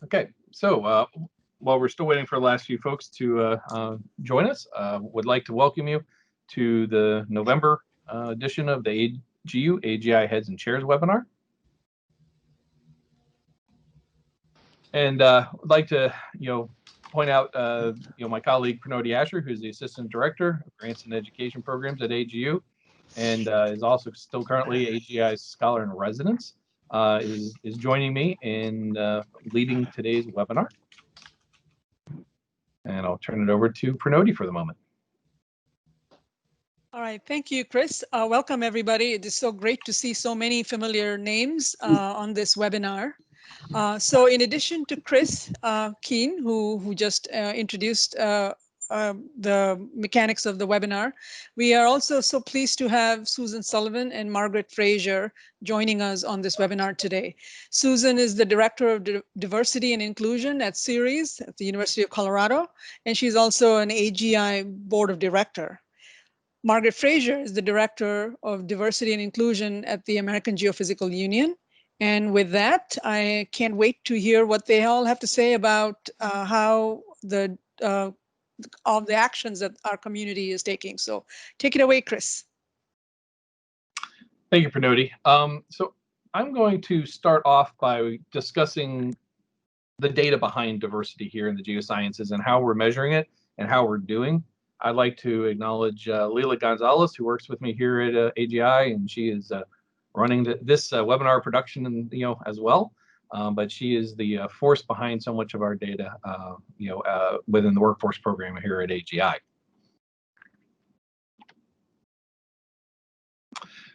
Okay, so while we're still waiting for the last few folks to join us, would like to welcome you to the November edition of the AGU AGI Heads and Chairs webinar. And I'd like to, point out, my colleague Pranoti Asher, who's the Assistant Director of Grants and Education Programs at AGU, and is also still currently AGI's Scholar in Residence, is joining me in leading today's webinar. And I'll turn it over to Pranoti for the moment. All right, thank you, Chris. Welcome, everybody. It is so great to see so many familiar names on this webinar. So in addition to Chris Keene, who just introduced the mechanics of the webinar, we are also so pleased to have Susan Sullivan and Margaret Frazier joining us on this webinar today. Susan is the Director of Diversity and Inclusion at CERES at the University of Colorado, and she's also an AGI Board of Director. Margaret Frazier is the Director of Diversity and Inclusion at the American Geophysical Union. And with that, I can't wait to hear what they all have to say about how all the actions that our community is taking. So take it away, Chris. Thank you, Pranoti. So I'm going to start off by discussing the data behind diversity here in the geosciences and how we're measuring it and how we're doing. I'd like to acknowledge Leila Gonzalez, who works with me here at AGI, and she is running this webinar production, as well. But she is the force behind so much of our data, within the workforce program here at AGI.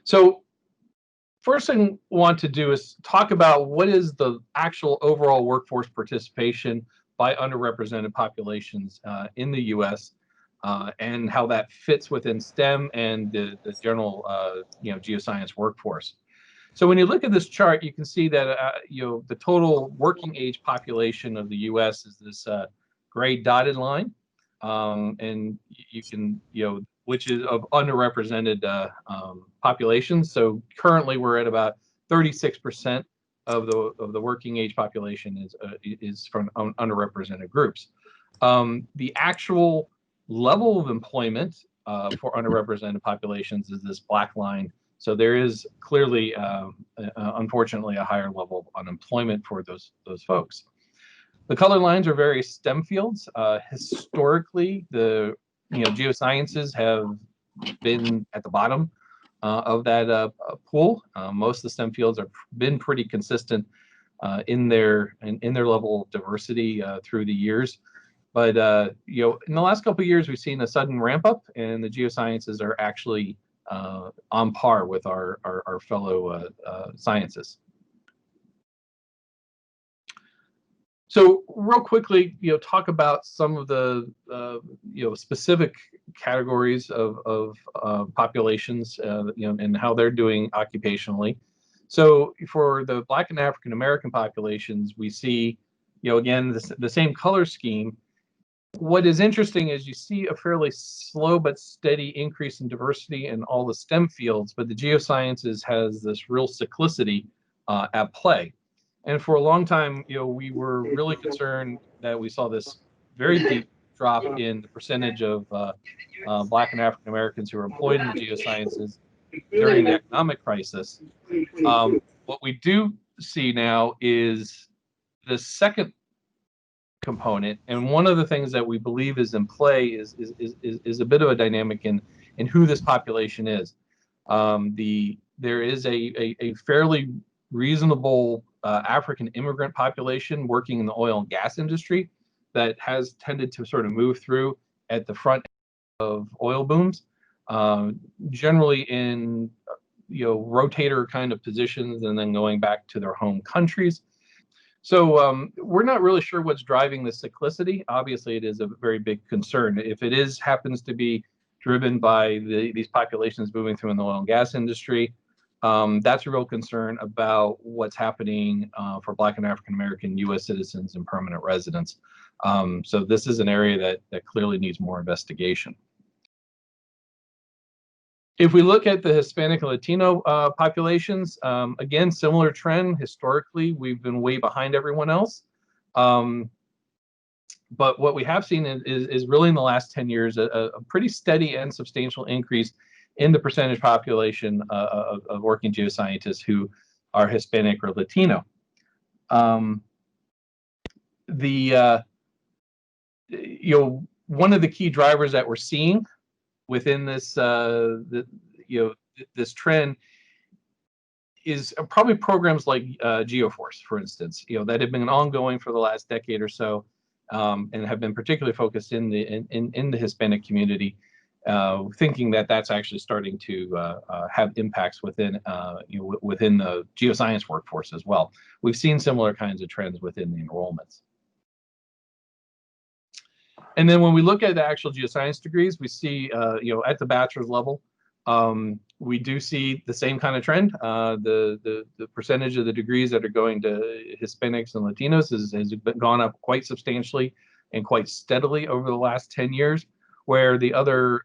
So first thing I want to do is talk about what is the actual overall workforce participation by underrepresented populations in the U.S. And how that fits within STEM and the general, geoscience workforce. So when you look at this chart, you can see that, the total working age population of the U.S. is this gray dotted line. And you can, which is of underrepresented populations. So currently we're at about 36% of the working age population is from underrepresented groups. The actual level of employment for underrepresented populations is this black line. So there is clearly, unfortunately, a higher level of unemployment for those folks. The color lines are various STEM fields. Historically, the geosciences have been at the bottom of that pool. Most of the STEM fields have been pretty consistent in their level of diversity through the years. But in the last couple of years, we've seen a sudden ramp up, and the geosciences are actually on par with our fellow sciences. So real quickly, talk about some of the specific categories of populations, and how they're doing occupationally. So for the Black and African American populations, we see, again, the same color scheme. What is interesting is you see a fairly slow but steady increase in diversity in all the STEM fields, but the geosciences has this real cyclicity at play. And for a long time, we were really concerned that we saw this very deep drop in the percentage of Black and African Americans who are employed in the geosciences during the economic crisis. What we do see now is the second component, and one of the things that we believe is in play is a bit of a dynamic in who this population is. There is a fairly reasonable African immigrant population working in the oil and gas industry that has tended to sort of move through at the front of oil booms, generally in rotator kind of positions, and then going back to their home countries. So we're not really sure what's driving the cyclicity. Obviously, it is a very big concern. If it happens to be driven by these populations moving through in the oil and gas industry, that's a real concern about what's happening for Black and African American U.S. citizens and permanent residents. So this is an area that clearly needs more investigation. If we look at the Hispanic and Latino populations, again, similar trend. Historically, we've been way behind everyone else. But what we have seen is really in the last 10 years a pretty steady and substantial increase in the percentage population of working geoscientists who are Hispanic or Latino. One of the key drivers that we're seeing within this this trend is probably programs like Geoforce, for instance, that have been ongoing for the last decade or so, and have been particularly focused in the Hispanic community, thinking that that's actually starting to have impacts within within the geoscience workforce as well. We've seen similar kinds of trends within the enrollments. And then when we look at the actual geoscience degrees, we see at the bachelor's level, we do see the same kind of trend. The percentage of the degrees that are going to Hispanics and Latinos has gone up quite substantially and quite steadily over the last 10 years, where the other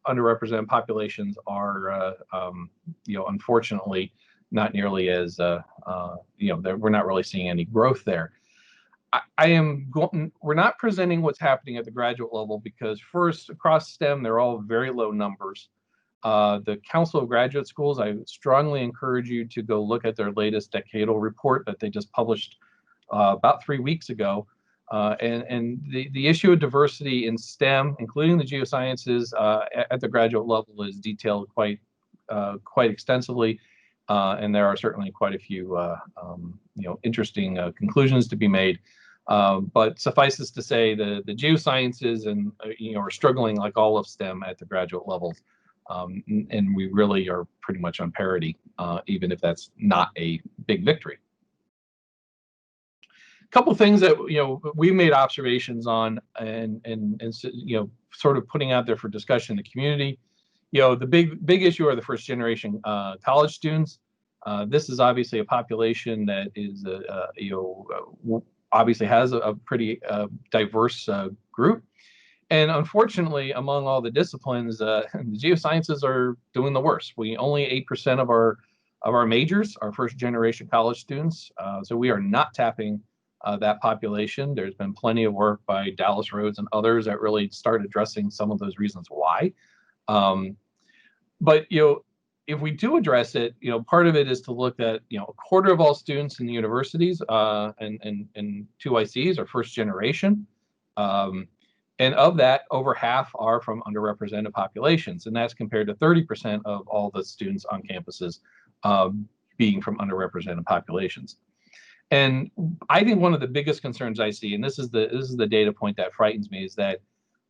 underrepresented populations are, unfortunately, not nearly as, we're not really seeing any growth there. We're not presenting what's happening at the graduate level because first, across STEM, they're all very low numbers. The Council of Graduate Schools, I strongly encourage you to go look at their latest decadal report that they just published about 3 weeks ago. And the issue of diversity in STEM, including the geosciences at the graduate level, is detailed quite extensively. And there are certainly quite a few interesting conclusions to be made. But suffices to say the geosciences are struggling like all of STEM at the graduate levels. And we really are pretty much on parity, even if that's not a big victory. A couple of things that we made observations on and sort of putting out there for discussion in the community. The big issue are the first generation college students. This is obviously a population that is obviously has a pretty diverse group. And unfortunately, among all the disciplines, the geosciences are doing the worst. Only 8% of our majors are first generation college students. So we are not tapping that population. There's been plenty of work by Dallas Rhodes and others that really start addressing some of those reasons why. But if we do address it, part of it is to look at a quarter of all students in the universities and 2ICs are first generation. And of that, over half are from underrepresented populations. And that's compared to 30% of all the students on campuses being from underrepresented populations. And I think one of the biggest concerns I see, and this is the data point that frightens me, is that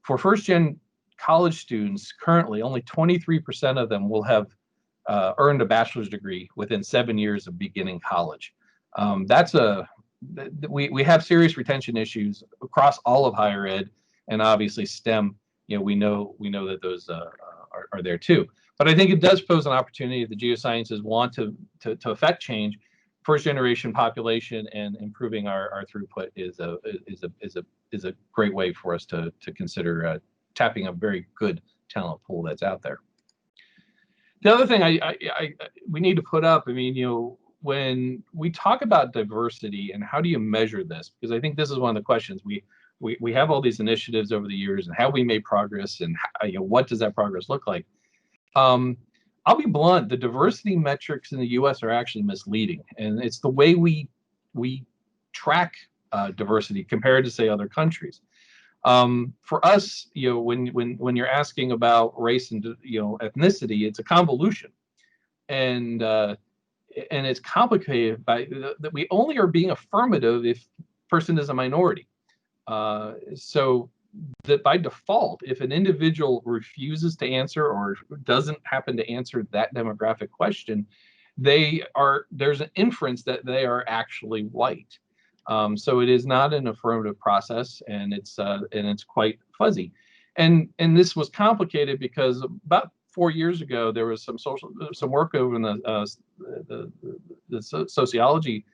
for first-gen college students, currently only 23% of them will have earned a bachelor's degree within 7 years of beginning college. We have serious retention issues across all of higher ed. And obviously STEM, we know that those are there too. But I think it does pose an opportunity if the geosciences want to affect change. First generation population and improving our throughput is a great way for us to consider tapping a very good talent pool that's out there. The other thing we need to put up, when we talk about diversity and how do you measure this, because I think this is one of the questions we have all these initiatives over the years and how we made progress and what does that progress look like. I'll be blunt, the diversity metrics in the US are actually misleading, and it's the way we track diversity compared to, say, other countries. For us, when you're asking about race and ethnicity, it's a convolution, and it's complicated by that we only are being affirmative if person is a minority. So that by default, if an individual refuses to answer or doesn't happen to answer that demographic question, there's an inference that they are actually white. So it is not an affirmative process, and it's quite fuzzy. And this was complicated because about 4 years ago there was some work over in the sociology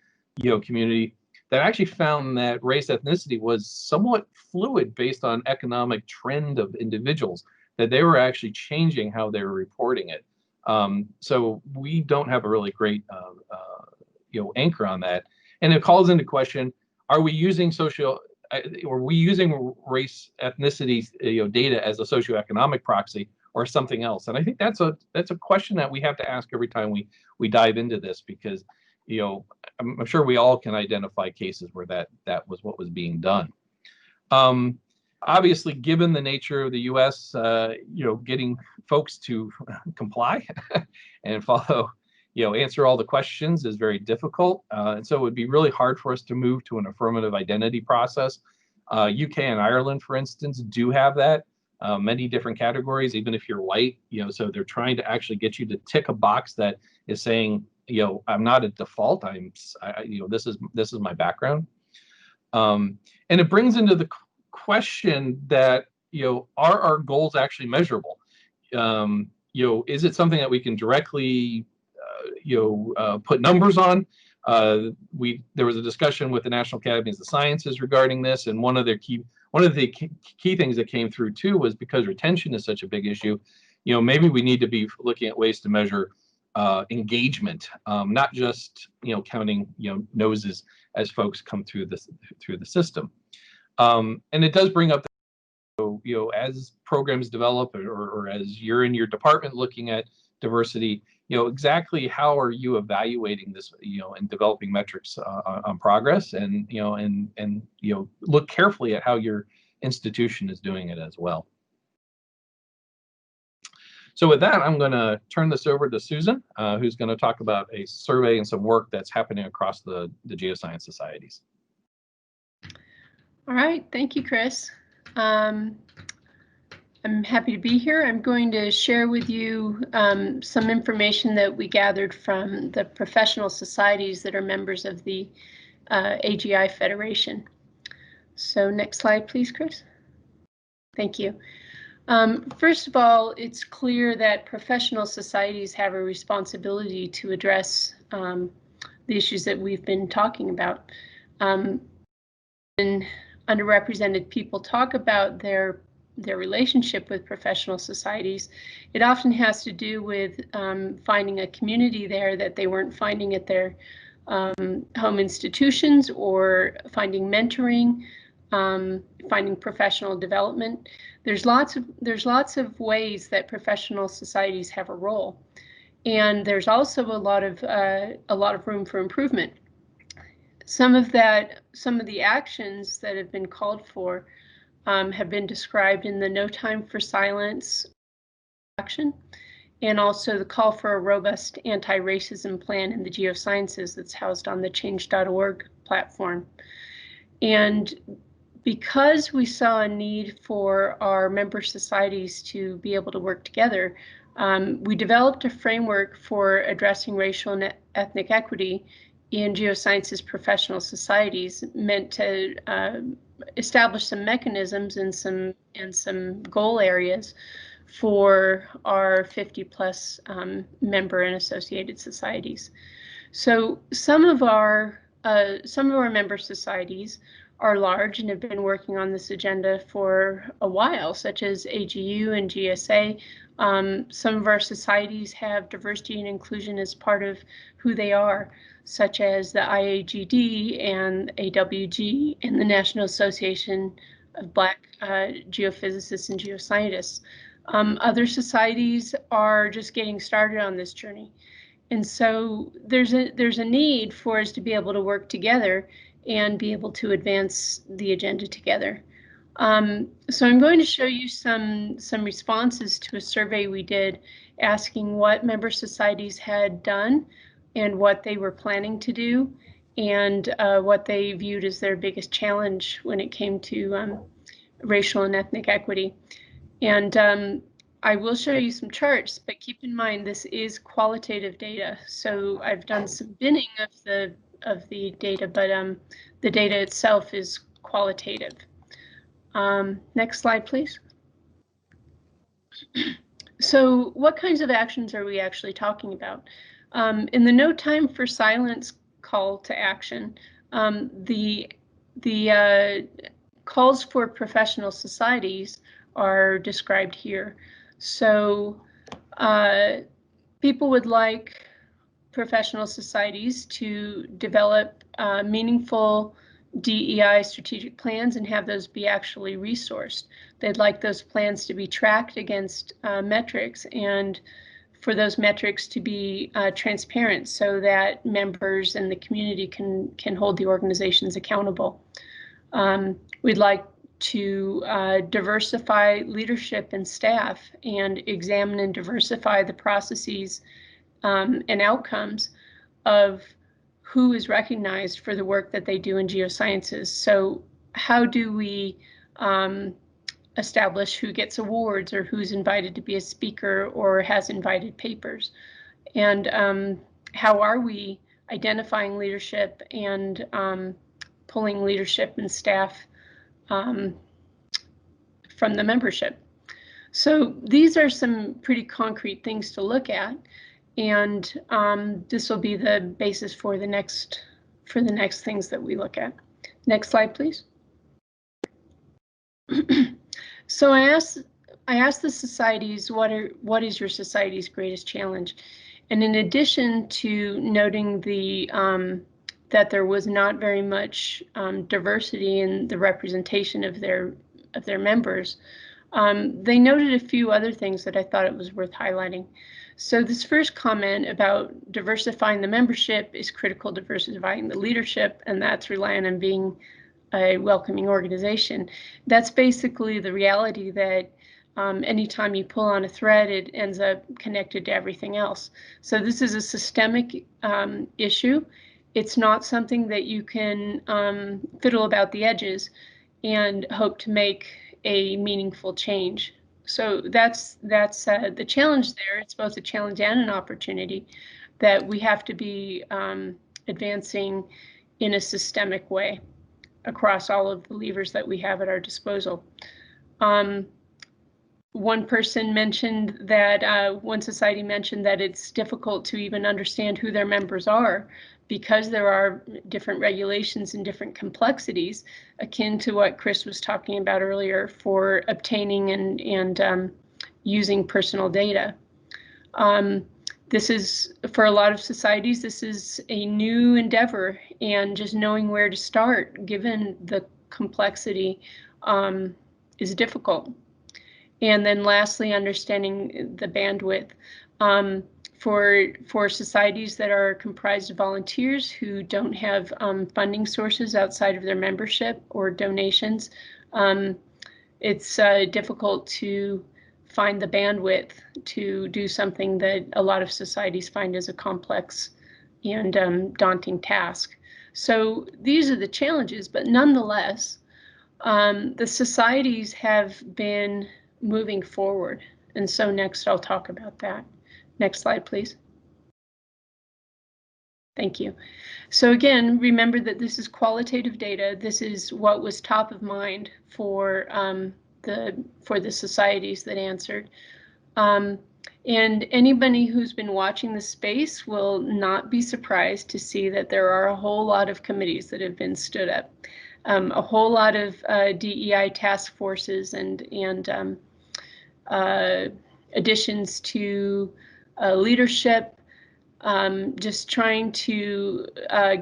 community that actually found that race ethnicity was somewhat fluid based on economic trend of individuals, that they were actually changing how they were reporting it. So we don't have a really great anchor on that. And it calls into question, are we using race, ethnicity, data as a socioeconomic proxy or something else? And I think that's a question that we have to ask every time we dive into this, because I'm sure we all can identify cases where that was what was being done. Obviously, given the nature of the U.S., getting folks to comply and follow, answer all the questions is very difficult. And so it would be really hard for us to move to an affirmative identity process. UK and Ireland, for instance, do have that. Many different categories, even if you're white, so they're trying to actually get you to tick a box that is saying, I'm not a default. This is my background. And it brings into the question that, are our goals actually measurable? Is it something that we can directly, put numbers on? There was a discussion with the National Academies of Sciences regarding this, and one of the key things that came through too was, because retention is such a big issue, maybe we need to be looking at ways to measure engagement, not just counting noses as folks come through the system. And it does bring up, as programs develop, or as you're in your department looking at diversity, exactly how are you evaluating this, and developing metrics on progress, and look carefully at how your institution is doing it as well. So with that, I'm going to turn this over to Susan, who's going to talk about a survey and some work that's happening across the geoscience societies. All right, thank you, Chris. I'm happy to be here. I'm going to share with you some information that we gathered from the professional societies that are members of the AGI Federation. So next slide, please, Chris. Thank you. First of all, it's clear that professional societies have a responsibility to address the issues that we've been talking about. When underrepresented people talk about their relationship with professional societies, it often has to do with finding a community there that they weren't finding at their home institutions, or finding mentoring, finding professional development. There's lots of ways that professional societies have a role, and there's also a lot of room for improvement. Some of the actions that have been called for have been described in the No Time for Silence action, and also the call for a robust anti-racism plan in the Geosciences that's housed on the change.org platform. And because we saw a need for our member societies to be able to work together, we developed a framework for addressing racial and ethnic equity in geosciences professional societies, meant to establish some mechanisms and some goal areas for our 50+ member and associated societies. So some of our member societies are large and have been working on this agenda for a while, such as AGU and GSA. Some of our societies have diversity and inclusion as part of who they are, such as the IAGD and AWG and the National Association of Black Geophysicists and Geoscientists. Other societies are just getting started on this journey. And so there's a need for us to be able to work together and be able to advance the agenda together. So I'm going to show you some responses to a survey we did, asking what member societies had done and what they were planning to do, and what they viewed as their biggest challenge when it came to racial and ethnic equity. And I will show you some charts, but keep in mind this is qualitative data. So I've done some binning of the data, but the data itself is qualitative. Next slide, please. So what kinds of actions are we actually talking about? In the No Time for Silence call to action, the calls for professional societies are described here. So people would like professional societies to develop meaningful DEI strategic plans and have those be actually resourced. They'd like those plans to be tracked against metrics, and for those metrics to be transparent so that members and the community can hold the organizations accountable. We'd like to diversify leadership and staff and examine and diversify the processes and outcomes of who is recognized for the work that they do in geosciences. So how do we establish who gets awards or who's invited to be a speaker or has invited papers? And how are we identifying leadership and pulling leadership and staff from the membership? So these are some pretty concrete things to look at, and this will be the basis for the next things that we look at. Next slide, please. So I asked the societies, what is your society's greatest challenge? And in addition to noting the that there was not very much diversity in the representation of their members, they noted a few other things that I thought it was worth highlighting. So this first comment about diversifying the membership is critical to diversifying the leadership, and that's relying on being a welcoming organization. That's basically the reality that anytime you pull on a thread, it ends up connected to everything else. So this is a systemic issue. It's not something that you can fiddle about the edges and hope to make a meaningful change. So that's the challenge there. It's both a challenge and an opportunity that we have to be advancing in a systemic way across all of the levers that we have at our disposal. One person mentioned that, one society mentioned that it's difficult to even understand who their members are because there are different regulations and different complexities, akin to what Chris was talking about earlier for obtaining and using personal data. This is, for a lot of societies, this is a new endeavor, and just knowing where to start, given the complexity, is difficult. And then lastly, understanding the bandwidth. For societies that are comprised of volunteers who don't have funding sources outside of their membership or donations, it's difficult to find the bandwidth to do something that a lot of societies find as a complex and daunting task. So these are the challenges, but nonetheless, the societies have been moving forward. And so next I'll talk about that. Next slide, please. Thank you. So again, remember that this is qualitative data. This is what was top of mind for the societies that answered. And anybody who's been watching the space will not be surprised to see that there are a whole lot of committees that have been stood up, a whole lot of DEI task forces and additions to leadership, just trying to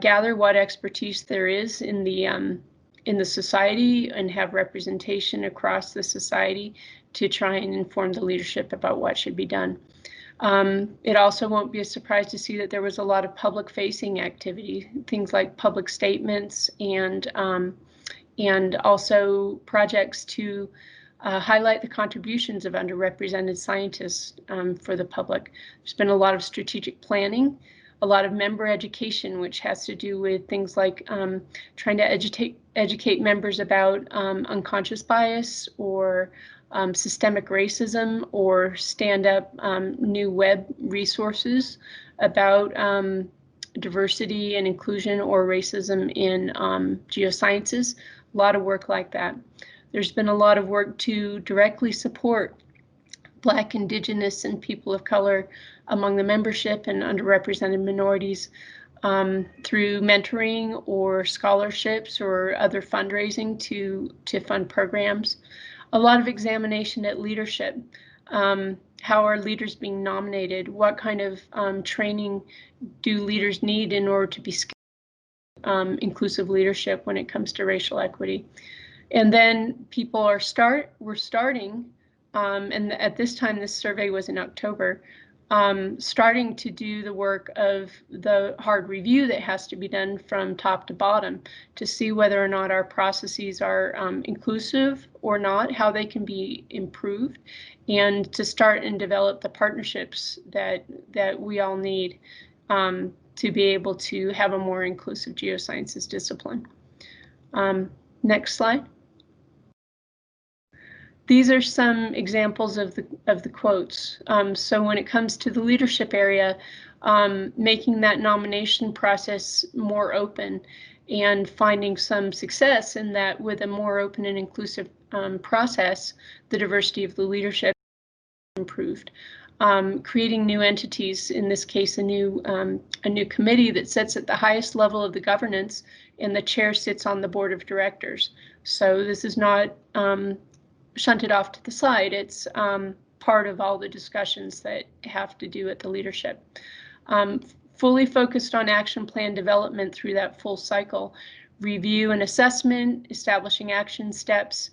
gather what expertise there is in the society and have representation across the society to try and inform the leadership about what should be done. It also won't be a surprise to see that there was a lot of public-facing activity, things like public statements and also projects to highlight the contributions of underrepresented scientists for the public. There's been a lot of strategic planning, a lot of member education, which has to do with things like trying to educate members about unconscious bias or systemic racism, or stand up new web resources about diversity and inclusion or racism in geosciences. A lot of work like that. There's been a lot of work to directly support Black, Indigenous, and people of color among the membership and underrepresented minorities through mentoring or scholarships or other fundraising to fund programs. A lot of examination at leadership. How are leaders being nominated? What kind of training do leaders need in order to be skilled inclusive leadership when it comes to racial equity. And then people are starting, and at this time, this survey was in October, starting to do the work of the hard review that has to be done from top to bottom to see whether or not our processes are inclusive or not, how they can be improved, and to start and develop the partnerships that we all need to be able to have a more inclusive geosciences discipline. Next slide. These are some examples of the quotes. So when it comes to the leadership area, making that nomination process more open and finding some success in that with a more open and inclusive process, the diversity of the leadership improved. Creating new entities, in this case, a new committee that sits at the highest level of the governance, and the chair sits on the board of directors. So this is not shunted off to the side. It's part of all the discussions that have to do with the leadership. Fully focused on action plan development through that full cycle, review and assessment, establishing action steps,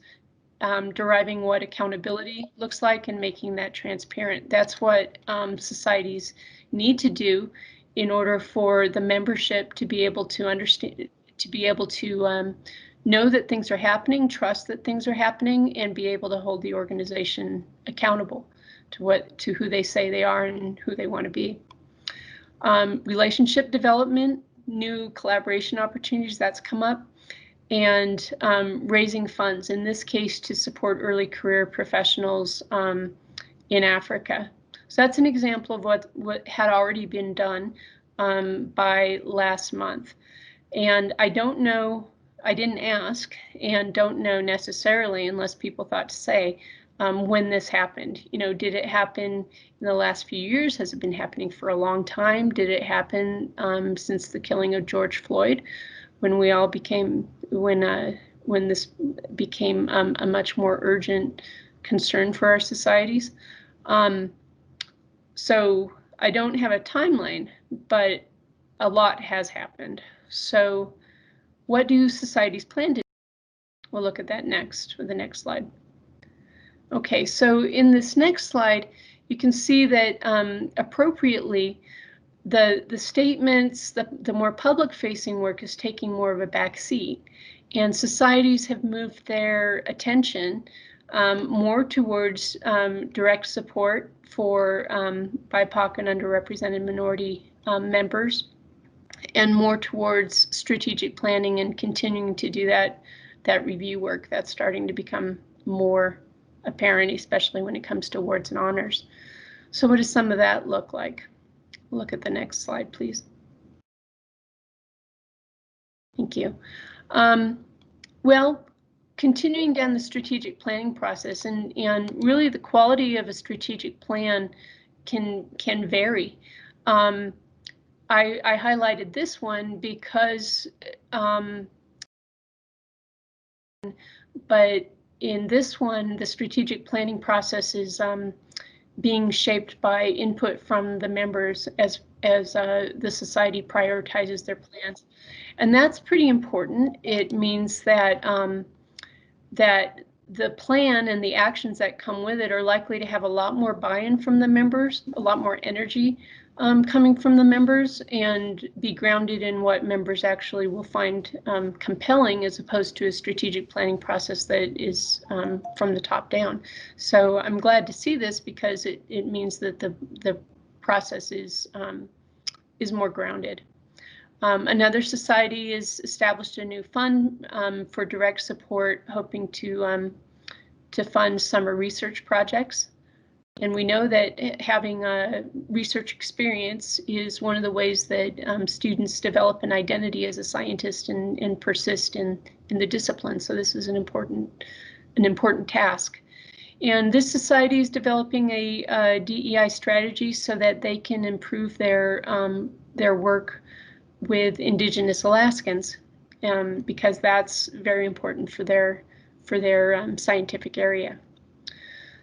deriving what accountability looks like and making that transparent. That's what societies need to do in order for the membership to be able to understand, to be able to know that things are happening, trust that things are happening, and be able to hold the organization accountable to who they say they are and who they want to be. Relationship development, new collaboration opportunities, that's come up, and raising funds, in this case to support early career professionals in Africa. So that's an example of what had already been done by last month. And I don't know, I didn't ask and don't know necessarily, unless people thought to say, when this happened. You know, did it happen in the last few years? Has it been happening for a long time? Did it happen since the killing of George Floyd, when we all became, when this became a much more urgent concern for our societies? So I don't have a timeline, but a lot has happened. So what do societies plan to do? We'll look at that next, with the next slide. Okay, so in this next slide, you can see that appropriately, the statements, the more public-facing work is taking more of a back seat, and societies have moved their attention more towards direct support for BIPOC and underrepresented minority members, and more towards strategic planning and continuing to do that review work. That's starting to become more apparent, especially when it comes to awards and honors. So what does some of that look like? Look at the next slide, please. Thank you. Well, continuing down the strategic planning process, and really the quality of a strategic plan can vary. I highlighted this one because, but in this one, the strategic planning process is being shaped by input from the members as the society prioritizes their plans, and that's pretty important. It means that that the plan and the actions that come with it are likely to have a lot more buy-in from the members, a lot more energy coming from the members, and be grounded in what members actually will find compelling, as opposed to a strategic planning process that is from the top down. So I'm glad to see this, because it means that the process is more grounded. Another society has established a new fund for direct support, hoping to fund summer research projects. And we know that having a research experience is one of the ways that students develop an identity as a scientist and persist in the discipline. So this is an important task. And this society is developing a DEI strategy so that they can improve their work with Indigenous Alaskans, because that's very important for their scientific area.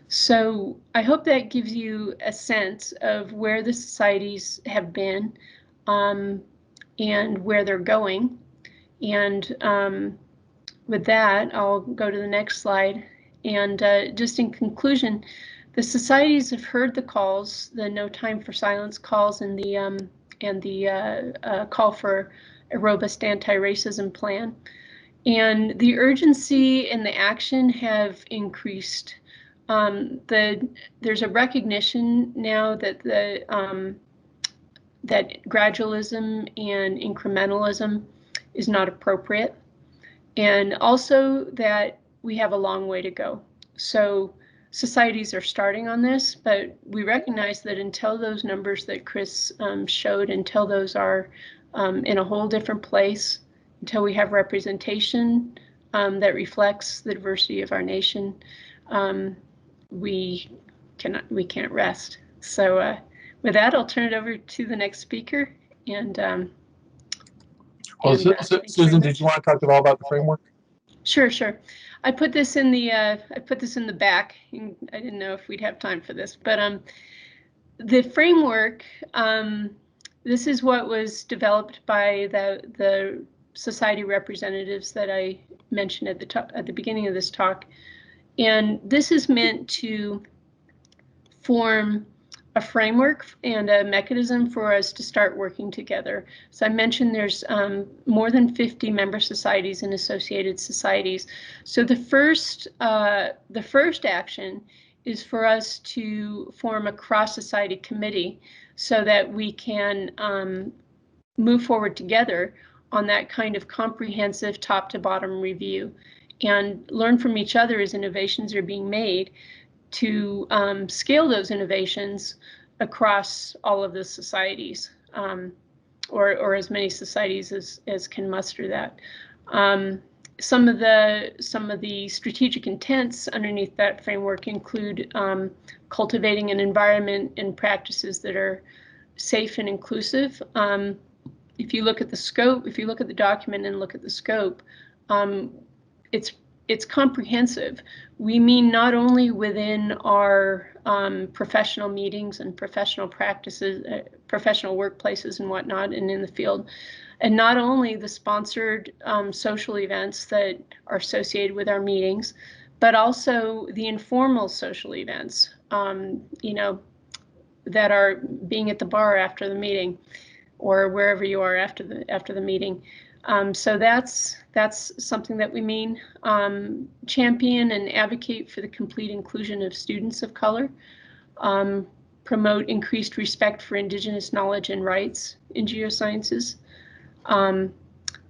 So I hope that gives you a sense of where the societies have been and where they're going. And with that, I'll go to the next slide. And just in conclusion, the societies have heard the calls, the No Time for Silence calls, and the call for a robust anti-racism plan. And the urgency and the action have increased. There's a recognition now that that gradualism and incrementalism is not appropriate, and also that we have a long way to go. So societies are starting on this, but we recognize that until those numbers that Chris showed, until those are in a whole different place, until we have representation that reflects the diversity of our nation, we can't rest. So with that, I'll turn it over to the next speaker. And Susan, did you want to talk at all about the framework? Sure. I put this in the back. I didn't know if we'd have time for this, but the framework. This is what was developed by the society representatives that I mentioned at the beginning of this talk, and this is meant to form a framework and a mechanism for us to start working together. So I mentioned there's more than 50 member societies and associated societies. So the first action is for us to form a cross-society committee so that we can move forward together on that kind of comprehensive top-to-bottom review and learn from each other as innovations are being made, to scale those innovations across all of the societies, or as many societies as can muster that. Some of the strategic intents underneath that framework include cultivating an environment and practices that are safe and inclusive. If you look at the scope, if you look at the document and look at the scope, it's comprehensive. We mean not only within our professional meetings and professional practices, professional workplaces and whatnot, and in the field, and not only the sponsored social events that are associated with our meetings, but also the informal social events, that are being at the bar after the meeting, or wherever you are after the meeting. So that's something that we mean. Champion and advocate for the complete inclusion of students of color. Promote increased respect for Indigenous knowledge and rights in geosciences.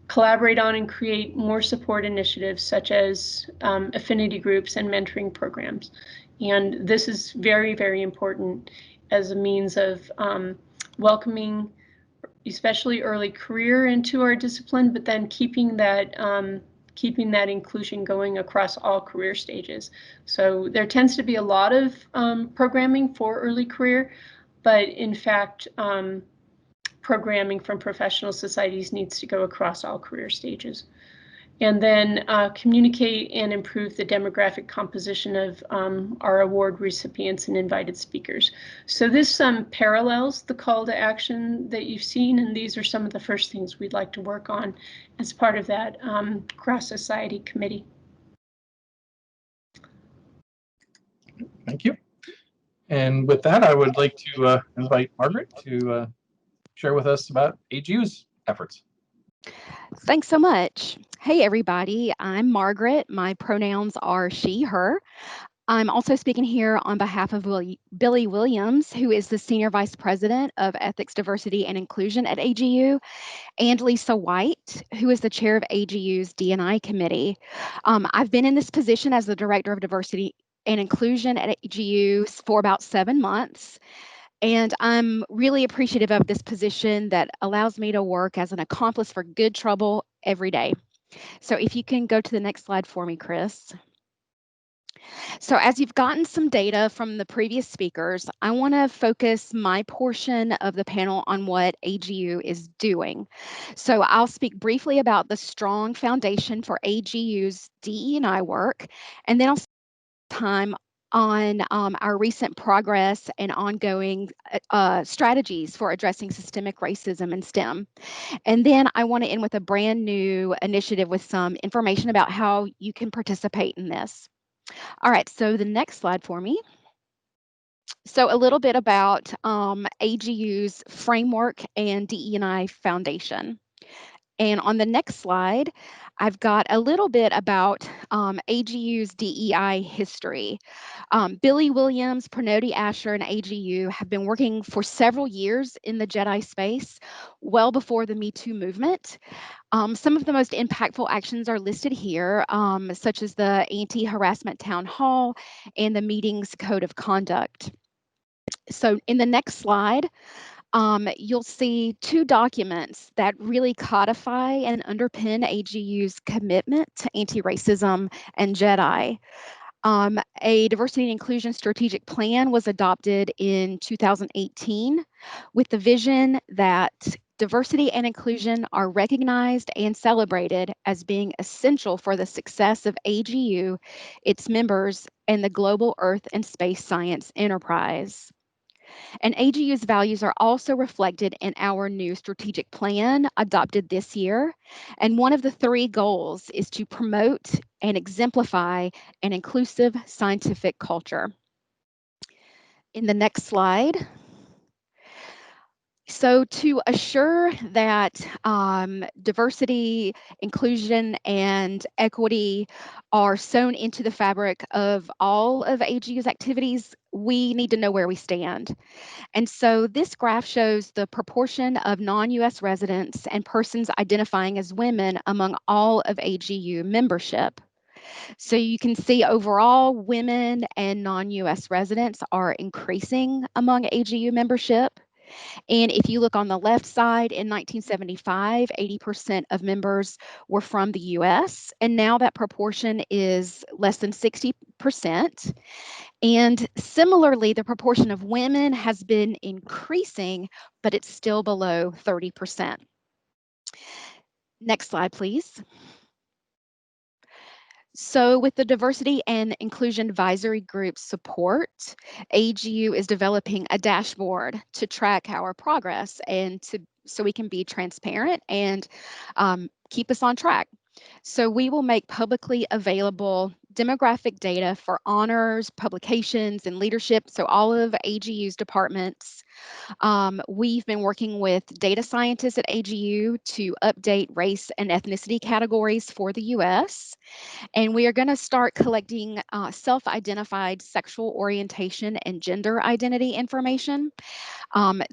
Collaborate on and create more support initiatives such as affinity groups and mentoring programs. And this is very, very important as a means of welcoming especially early career into our discipline, but then keeping that inclusion going across all career stages. So there tends to be a lot of programming for early career, but in fact, programming from professional societies needs to go across all career stages. And then communicate and improve the demographic composition of our award recipients and invited speakers. So this parallels the call to action that you've seen, and these are some of the first things we'd like to work on as part of that cross-society committee. Thank you. And with that, I would like to invite Margaret to share with us about AGU's efforts. Thanks so much. Hey, everybody. I'm Margaret. My pronouns are she, her. I'm also speaking here on behalf of Billy Williams, who is the Senior Vice President of Ethics, Diversity, and Inclusion at AGU, and Lisa White, who is the Chair of AGU's D&I Committee. I've been in this position as the Director of Diversity and Inclusion at AGU for about 7 months. And I'm really appreciative of this position that allows me to work as an accomplice for good trouble every day. So if you can go to the next slide for me, Chris. So as you've gotten some data from the previous speakers, I want to focus my portion of the panel on what AGU is doing. So I'll speak briefly about the strong foundation for AGU's DE&I work, and then I'll spend time on our recent progress and ongoing strategies for addressing systemic racism in STEM. And then I want to end with a brand new initiative with some information about how you can participate in this. All right, so the next slide for me. So a little bit about AGU's framework and DE&I foundation. And on the next slide, I've got a little bit about AGU's DEI history. Billy Williams, Pranoti Asher, and AGU have been working for several years in the Jedi space, well before the Me Too movement. Some of the most impactful actions are listed here, such as the Anti-Harassment Town Hall and the Meetings Code of Conduct. So in the next slide, you'll see two documents that really codify and underpin AGU's commitment to anti-racism and JEDI. A diversity and inclusion strategic plan was adopted in 2018 with the vision that diversity and inclusion are recognized and celebrated as being essential for the success of AGU, its members, and the global Earth and space science enterprise. And AGU's values are also reflected in our new strategic plan adopted this year. And one of the three goals is to promote and exemplify an inclusive scientific culture. In the next slide. So to assure that diversity, inclusion, and equity are sewn into the fabric of all of AGU's activities, we need to know where we stand. And so this graph shows the proportion of non-US residents and persons identifying as women among all of AGU membership. So you can see overall women and non-US residents are increasing among AGU membership. And if you look on the left side, in 1975, 80% of members were from the US, and now that proportion is less than 60%. And similarly, the proportion of women has been increasing, but it's still below 30%. Next slide, please. So with the Diversity and Inclusion Advisory Group support, AGU is developing a dashboard to track our progress and so we can be transparent and keep us on track. So we will make publicly available demographic data for honors, publications, and leadership, so all of AGU's departments. We've been working with data scientists at AGU to update race and ethnicity categories for the US. And we are going to start collecting self-identified sexual orientation and gender identity information.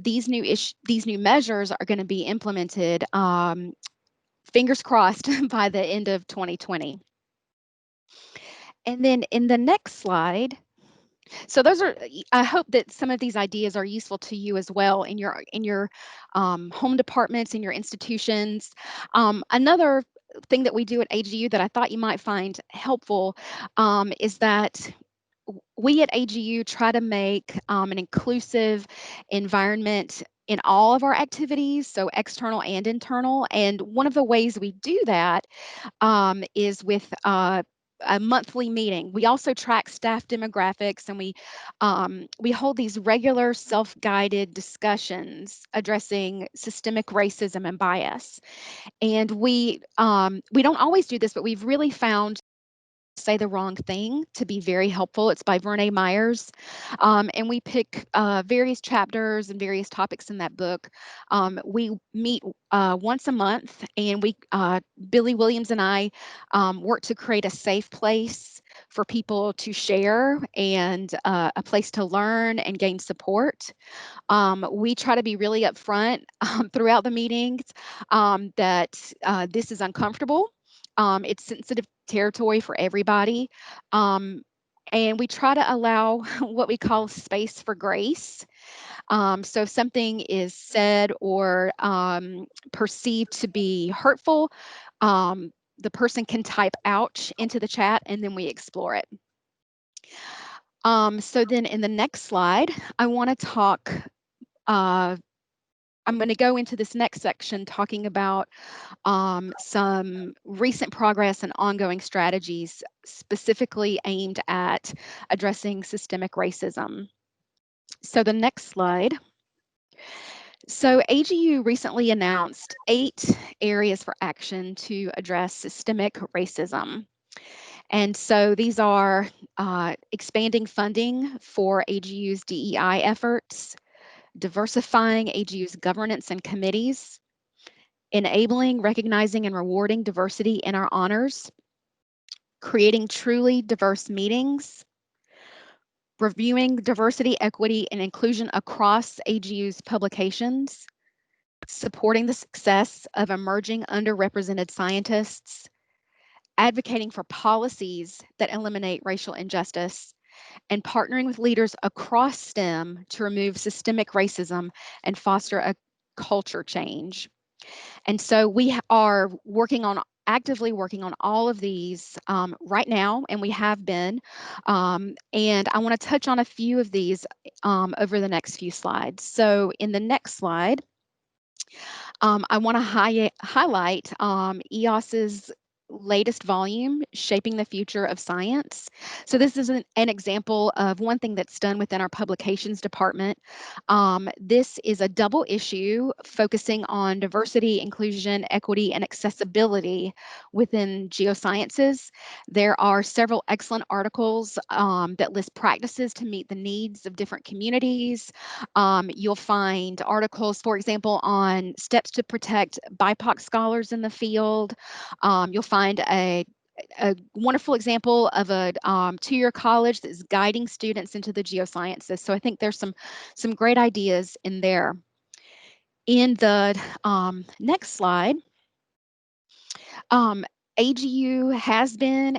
These new measures are going to be implemented, fingers crossed, by the end of 2020. And then in the next slide, so those are, I hope that some of these ideas are useful to you as well in your home departments, in your institutions. Another thing that we do at AGU that I thought you might find helpful is that we at AGU try to make an inclusive environment in all of our activities, so external and internal. And one of the ways we do that is with a monthly meeting. We also track staff demographics, and we hold these regular self-guided discussions addressing systemic racism and bias. And we don't always do this, but we've really found Say the Wrong Thing to be very helpful. It's by Verne Myers. And we pick various chapters and various topics in that book. We meet once a month, and Billy Williams and I work to create a safe place for people to share and a place to learn and gain support. We try to be really upfront throughout the meetings that this is uncomfortable. It's sensitive territory for everybody. And we try to allow what we call space for grace. So if something is said or perceived to be hurtful, the person can type ouch into the chat, and then we explore it. So then in the next slide, I want to talk I'm going to go into this next section talking about some recent progress and ongoing strategies specifically aimed at addressing systemic racism. So the next slide. So AGU recently announced 8 areas for action to address systemic racism. And so these are expanding funding for AGU's DEI efforts, diversifying AGU's governance and committees, enabling, recognizing, and rewarding diversity in our honors, creating truly diverse meetings, reviewing diversity, equity, and inclusion across AGU's publications, supporting the success of emerging underrepresented scientists, advocating for policies that eliminate racial injustice, and partnering with leaders across STEM to remove systemic racism and foster a culture change. And so we are actively working on all of these right now, and we have been. And I want to touch on a few of these over the next few slides. So in the next slide, I want to highlight EOS's latest volume, Shaping the Future of Science. So this is an example of one thing that's done within our publications department. This is a double issue focusing on diversity, inclusion, equity, and accessibility within geosciences. There are several excellent articles that list practices to meet the needs of different communities. You'll find articles, for example, on steps to protect BIPOC scholars in the field. You'll find a wonderful example of a two-year college that's guiding students into the geosciences. So I think there's some great ideas in there. In the next slide, AGU has been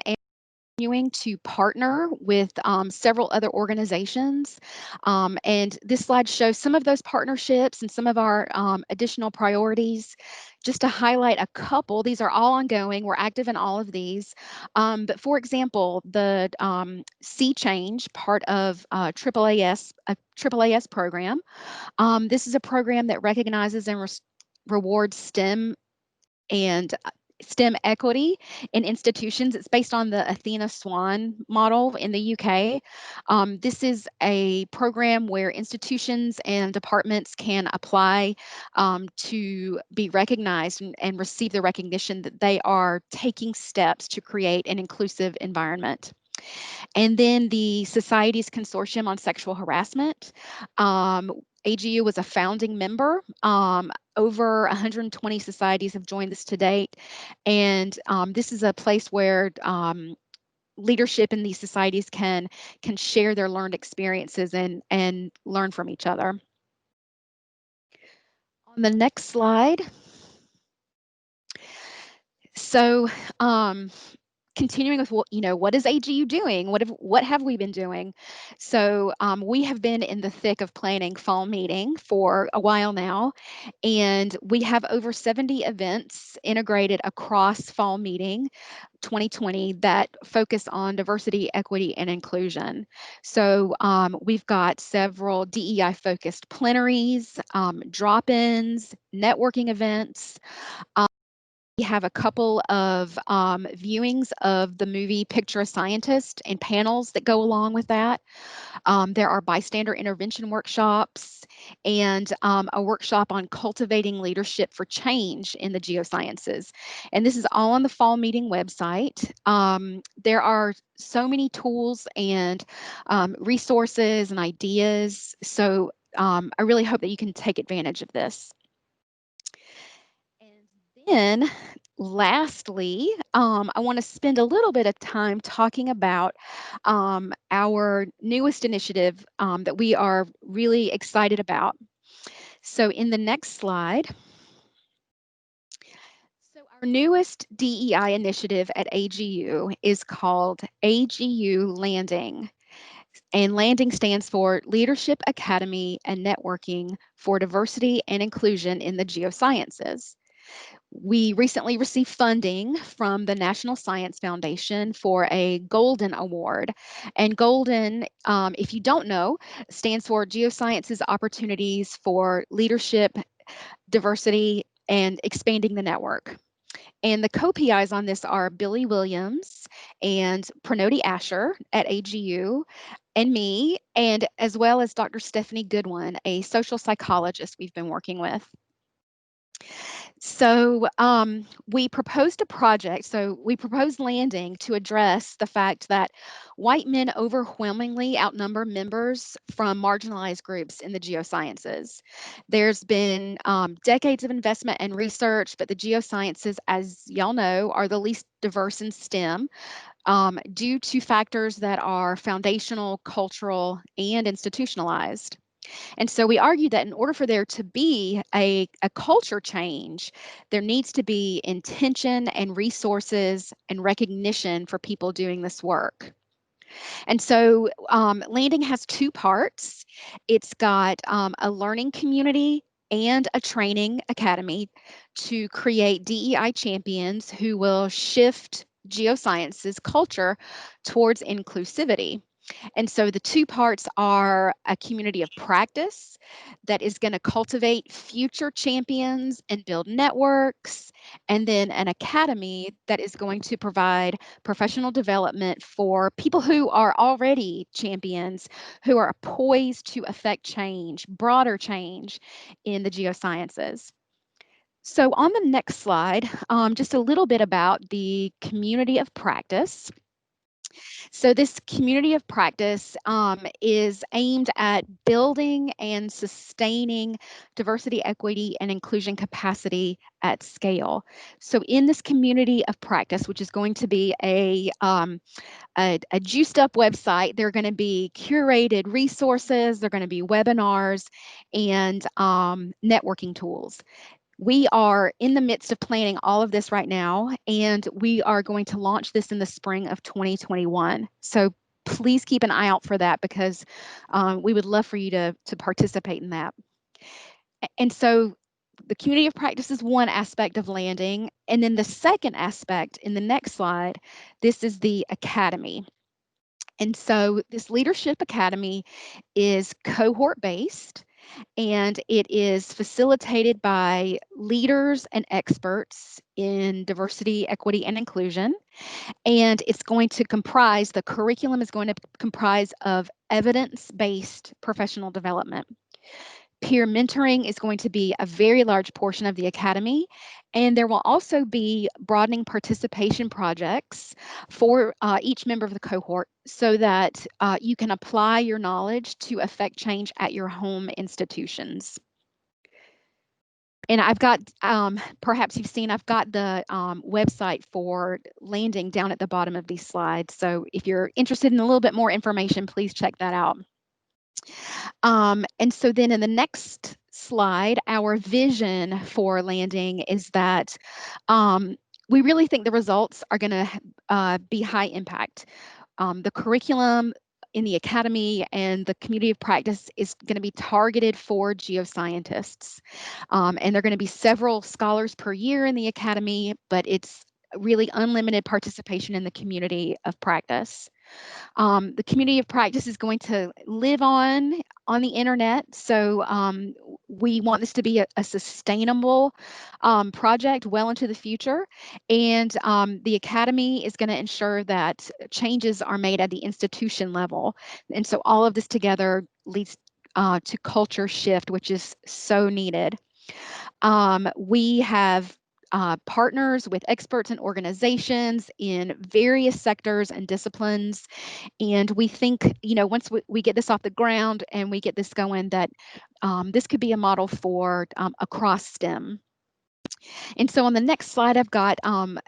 continuing to partner with several other organizations. And this slide shows some of those partnerships and some of our additional priorities. Just to highlight a couple, these are all ongoing. We're active in all of these. But for example, the Sea Change, part of AAAS program. This is a program that recognizes and rewards STEM equity in institutions. It's based on the Athena Swan model in the UK. This is a program where institutions and departments can apply to be recognized and receive the recognition that they are taking steps to create an inclusive environment. And then the Society's Consortium on Sexual Harassment. AGU was a founding member. Over 120 societies have joined this to date. And this is a place where leadership in these societies can share their learned experiences and learn from each other. On the next slide. So continuing with what is AGU doing? What have we been doing? So we have been in the thick of planning fall meeting for a while now, and we have over 70 events integrated across fall meeting 2020 that focus on diversity, equity, and inclusion. So we've got several DEI focused plenaries, drop-ins, networking events. We have a couple of viewings of the movie Picture a Scientist and panels that go along with that. There are bystander intervention workshops and a workshop on cultivating leadership for change in the geosciences. And this is all on the fall meeting website. There are so many tools and resources and ideas. So I really hope that you can take advantage of this. Then lastly, I want to spend a little bit of time talking about our newest initiative that we are really excited about. So in the next slide, so our newest DEI initiative at AGU is called AGU Landing. And Landing stands for Leadership Academy and Networking for Diversity and Inclusion in the Geosciences. We recently received funding from the National Science Foundation for a Golden Award. And Golden, if you don't know, stands for Geosciences Opportunities for Leadership diversity, and expanding the network. And the co-PIs on this are Billy Williams and Pranoti Asher at AGU, and me, and as well as Dr. Stephanie Goodwin, a social psychologist we've been working with. So we proposed a project. So we proposed landing to address the fact that white men overwhelmingly outnumber members from marginalized groups in the geosciences. There's been decades of investment and research, but the geosciences, as y'all know, are the least diverse in STEM due to factors that are foundational, cultural, and institutionalized. And so we argue that in order for there to be a culture change, there needs to be intention and resources and recognition for people doing this work. And so landing has two parts. It's got a learning community and a training academy to create DEI champions who will shift geosciences culture towards inclusivity. And so the two parts are a community of practice that is going to cultivate future champions and build networks, and then an academy that is going to provide professional development for people who are already champions, who are poised to affect change, broader change in the geosciences. So on the next slide, just a little bit about the community of practice. So this community of practice is aimed at building and sustaining diversity, equity, and inclusion capacity at scale. So in this community of practice, which is going to be a juiced up website, there are going to be curated resources, there are going to be webinars, and networking tools. We are in the midst of planning all of this right now, and we are going to launch this in the spring of 2021. So please keep an eye out for that, because we would love for you to participate in that. And so the community of practice is one aspect of landing. And then the second aspect in the next slide, this is the academy. And so this leadership academy is cohort based, and it is facilitated by leaders and experts in diversity, equity, and inclusion. And it's going to comprise, the curriculum is going to comprise of evidence-based professional development. Peer mentoring is going to be a very large portion of the academy, and there will also be broadening participation projects for each member of the cohort, so that you can apply your knowledge to affect change at your home institutions. And I've got, perhaps you've seen, I've got the website for landing down at the bottom of these slides. So if you're interested in a little bit more information, please check that out. And so then in the next slide, our vision for landing is that we really think the results are going to be high impact. The curriculum in the academy and the community of practice is going to be targeted for geoscientists. And there are going to be several scholars per year in the academy, but it's really unlimited participation in the community of practice. The community of practice is going to live on the internet. So we want this to be a sustainable project well into the future. And the academy is going to ensure that changes are made at the institution level. And so all of this together leads to culture shift, which is so needed. We have partners with experts and organizations in various sectors and disciplines. And we think, once we get this off the ground and we get this going, that this could be a model for across STEM. And so on the next slide, I've got an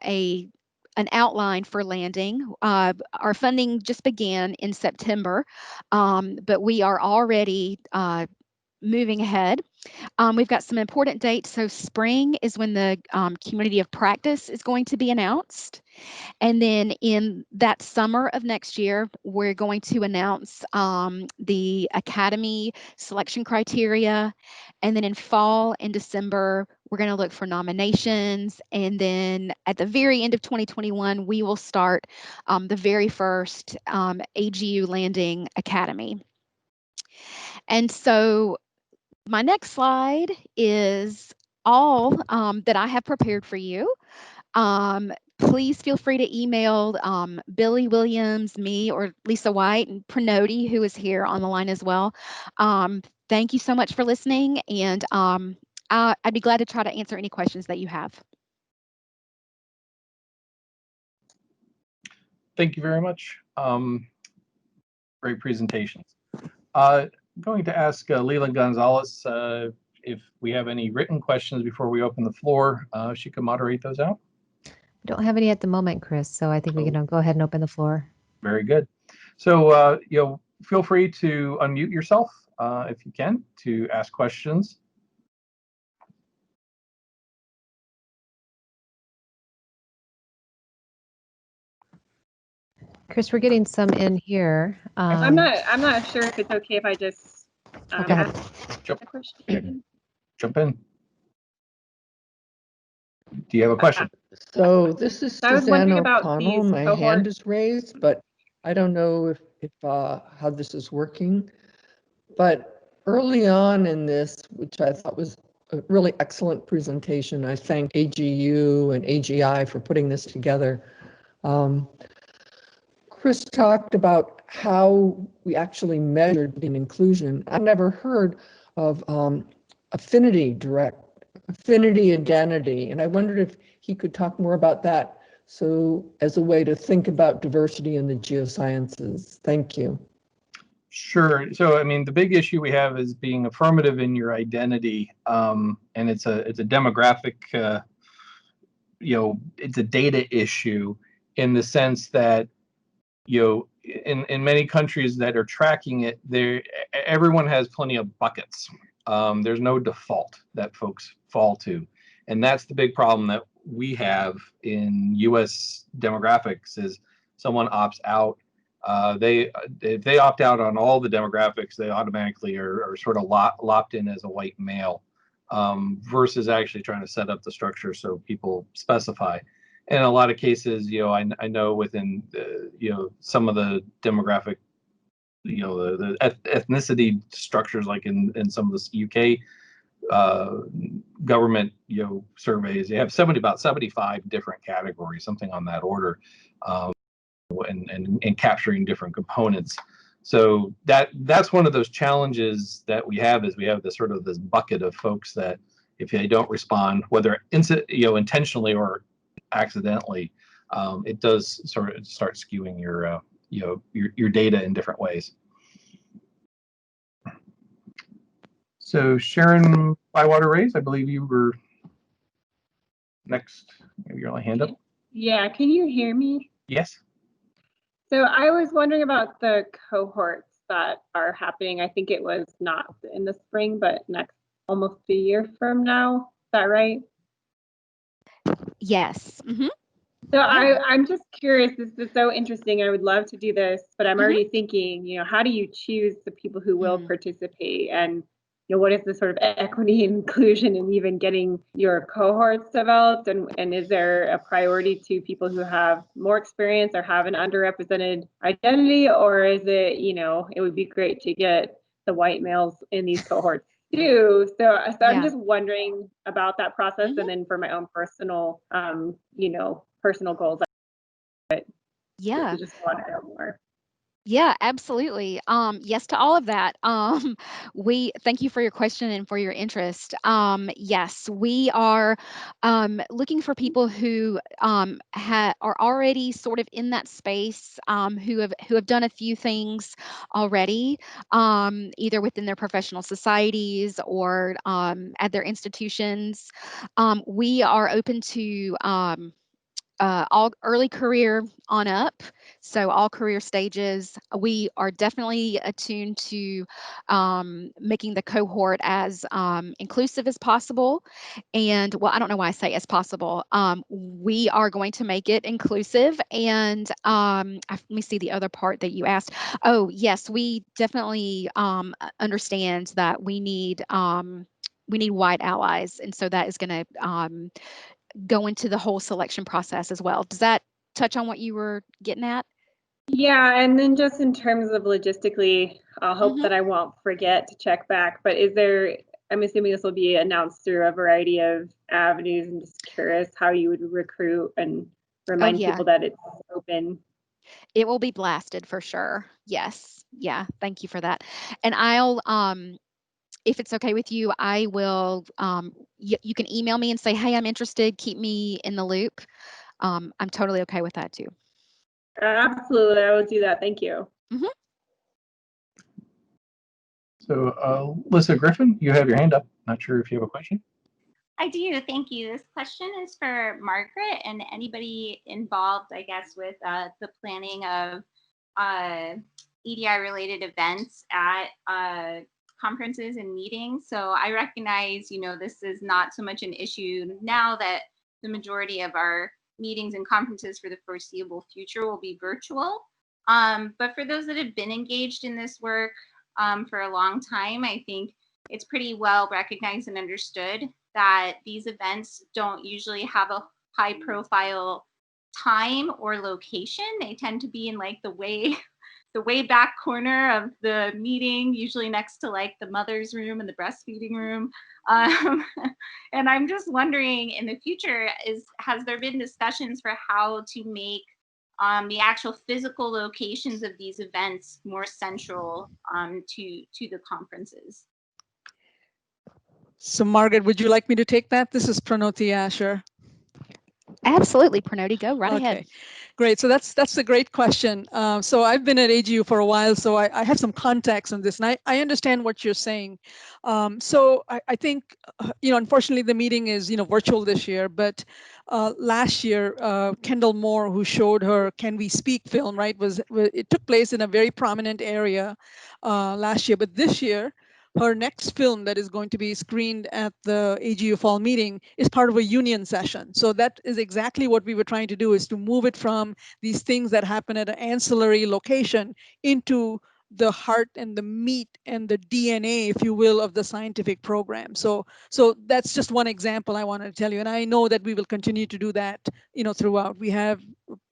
outline for landing. Our funding just began in September, but we are already moving ahead. We've got some important dates. So spring is when the community of practice is going to be announced. And then in that summer of next year, we're going to announce the academy selection criteria. And then in fall and December, we're going to look for nominations. And then at the very end of 2021, we will start the very first AGU Landing Academy. And so My next slide is all that I have prepared for you. Please feel free to email Billy Williams, me, or Lisa White, and Pranoti, who is here on the line as well. Thank you so much for listening, and I'd be glad to try to answer any questions that you have. Thank you very much. Great presentations. Going to ask Leland Gonzalez if we have any written questions before we open the floor. She can moderate those out. Don't have any at the moment, Chris, so I think we can go ahead and open the floor. Very good. So, feel free to unmute yourself if you can to ask questions. Chris, we're getting some in here. I'm not sure if it's okay if I just go ahead. ask a question. Jump in. Do you have a question? So this is I was wondering Suzanne about O'Connell. these My cohorts. hand is raised, but I don't know if how this is working. But early on in this, which I thought was a really excellent presentation, I thank AGU and AGI for putting this together. Chris talked about how we actually measured in inclusion. I've never heard of affinity identity, and I wondered if he could talk more about that. So as a way to think about diversity in the geosciences. Thank you. Sure. So, I mean, the big issue we have is being affirmative in your identity, and it's a demographic, it's a data issue in the sense that, in many countries that are tracking it, everyone has plenty of buckets. There's no default that folks fall to, and that's the big problem that we have in U.S. demographics is someone opts out. If they opt out on all the demographics, they automatically are sort of lopped in as a white male, versus actually trying to set up the structure so people specify. And in a lot of cases, I know within some of the demographic, the ethnicity structures, like in some of the UK government surveys, they have about 75 different categories, something on that order. And capturing different components. So that's one of those challenges that we have, is we have this bucket of folks that if they don't respond, whether intentionally or accidentally, it does sort of start skewing your data in different ways. So Sharon Bywater Rays, I believe you were next. Maybe your hand up. Yeah, can you hear me? Yes. So I was wondering about the cohorts that are happening. I think it was not in the spring, but almost a year from now. Is that right? Yes. Mm-hmm. So I'm just curious. This is so interesting. I would love to do this, but I'm already thinking, how do you choose the people who will participate, and what is the sort of equity and inclusion in even getting your cohorts developed, and is there a priority to people who have more experience or have an underrepresented identity, or is it, it would be great to get the white males in these cohorts too. So I'm just wondering about that process, and then for my own personal, personal goals. Yeah. Just want to know more. Yeah, absolutely. Yes to all of that. We thank you for your question and for your interest. Yes, we are looking for people who are already sort of in that space, who have done a few things already, either within their professional societies or at their institutions. We are open to all early career on up, so all career stages. We are definitely attuned to making the cohort as inclusive as possible. And well, I don't know why I say as possible. We are going to make it inclusive. And let me see the other part that you asked. Oh, yes, we definitely understand that we need white allies, and so that is going to go into the whole selection process as well. Does that touch on what you were getting at? Yeah, and then just in terms of logistically, I'll hope that I won't forget to check back, but is there I'm assuming this will be announced through a variety of avenues. I'm just curious how you would recruit and remind yeah. people that it's open. It will be blasted for sure. Yes. Yeah. Thank you for that. And I'll, if it's okay with you, I will, you can email me and say, hey, I'm interested. Keep me in the loop. I'm totally okay with that too. Absolutely, I will do that. Thank you. Mhm. So, Alyssa Griffin, you have your hand up. Not sure if you have a question. I do, thank you. This question is for Margaret and anybody involved, I guess, with the planning of EDI-related events at conferences and meetings. So I recognize, this is not so much an issue now that the majority of our meetings and conferences for the foreseeable future will be virtual. But for those that have been engaged in this work for a long time, I think it's pretty well recognized and understood that these events don't usually have a high profile time or location. They tend to be in like the way back corner of the meeting, usually next to like the mother's room and the breastfeeding room. And I'm just wondering, in the future, has there been discussions for how to make the actual physical locations of these events more central to the conferences? So Margaret, would you like me to take that? This is Pranoti Asher. Absolutely, Pranoti, go right ahead. Okay, great. So that's a great question. So I've been at AGU for a while, so I have some context on this, and I understand what you're saying. So I think, unfortunately, the meeting is, virtual this year, but last year, Kendall Moore, who showed her Can We Speak film, right, it took place in a very prominent area last year, but this year, her next film that is going to be screened at the AGU fall meeting is part of a union session. So that is exactly what we were trying to do, is to move it from these things that happen at an ancillary location into the heart and the meat and the DNA, if you will, of the scientific program. So that's just one example I wanted to tell you. And I know that we will continue to do that, throughout. We have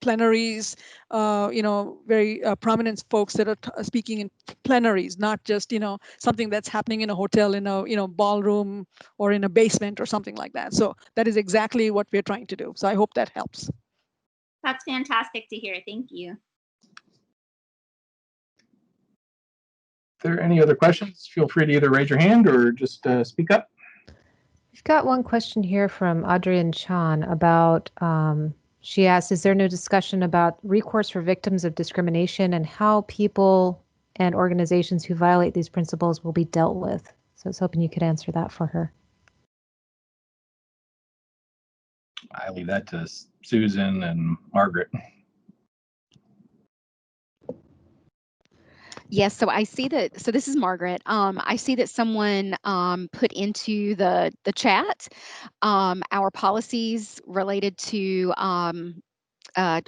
plenaries, very prominent folks that are speaking in plenaries, not just, something that's happening in a hotel, in a, ballroom or in a basement or something like that. So that is exactly what we're trying to do. So I hope that helps. That's fantastic to hear. Thank you. If there are any other questions, feel free to either raise your hand or just speak up. We've got one question here from Adrian Chan about, she asked, is there no discussion about recourse for victims of discrimination and how people and organizations who violate these principles will be dealt with? So I was hoping you could answer that for her. I leave that to Susan and Margaret. Yes, so I see that. So this is Margaret. I see that someone put into the chat our policies related to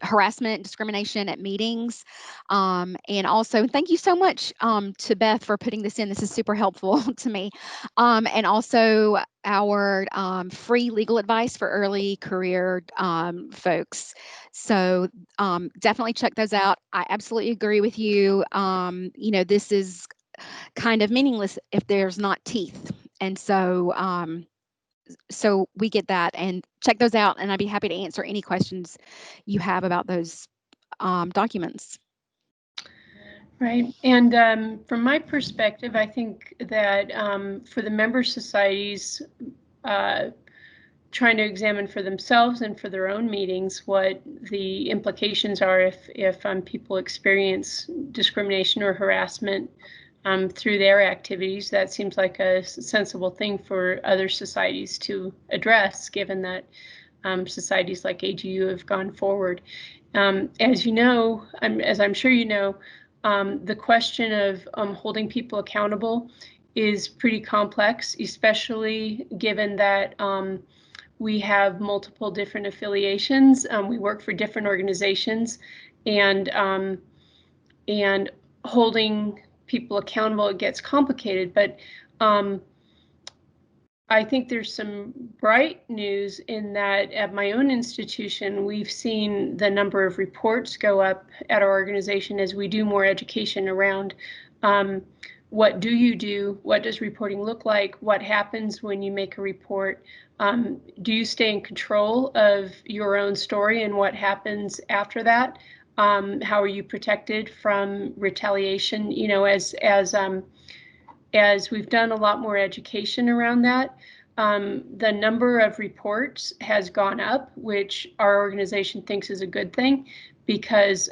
harassment, discrimination at meetings. And also, thank you so much to Beth for putting this in. This is super helpful to me. And also our free legal advice for early career folks. So definitely check those out. I absolutely agree with you. This is kind of meaningless if there's not teeth. And so we get that, and check those out, and I'd be happy to answer any questions you have about those documents. Right. And from my perspective, I think that for the member societies, trying to examine for themselves and for their own meetings what the implications are if people experience discrimination or harassment through their activities. That seems like a sensible thing for other societies to address, given that societies like AGU have gone forward. As you know, as I'm sure you know, the question of holding people accountable is pretty complex, especially given that we have multiple different affiliations. We work for different organizations, and holding people accountable, it gets complicated. But I think there's some bright news in that at my own institution, we've seen the number of reports go up at our organization as we do more education around what do you do? What does reporting look like? What happens when you make a report? Do you stay in control of your own story and what happens after that? How are you protected from retaliation? You know, as we've done a lot more education around that, the number of reports has gone up, which our organization thinks is a good thing, because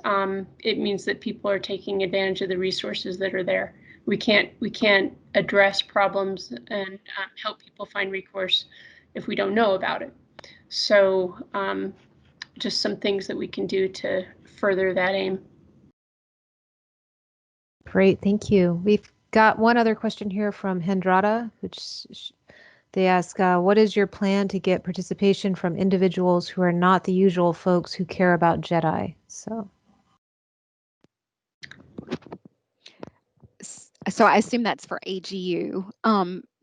it means that people are taking advantage of the resources that are there. We can't address problems and help people find recourse if we don't know about it. So just some things that we can do to further that aim. Great, thank you. We've got one other question here from Hendrada, which they ask, what is your plan to get participation from individuals who are not the usual folks who care about Jedi? So I assume that's for AGU.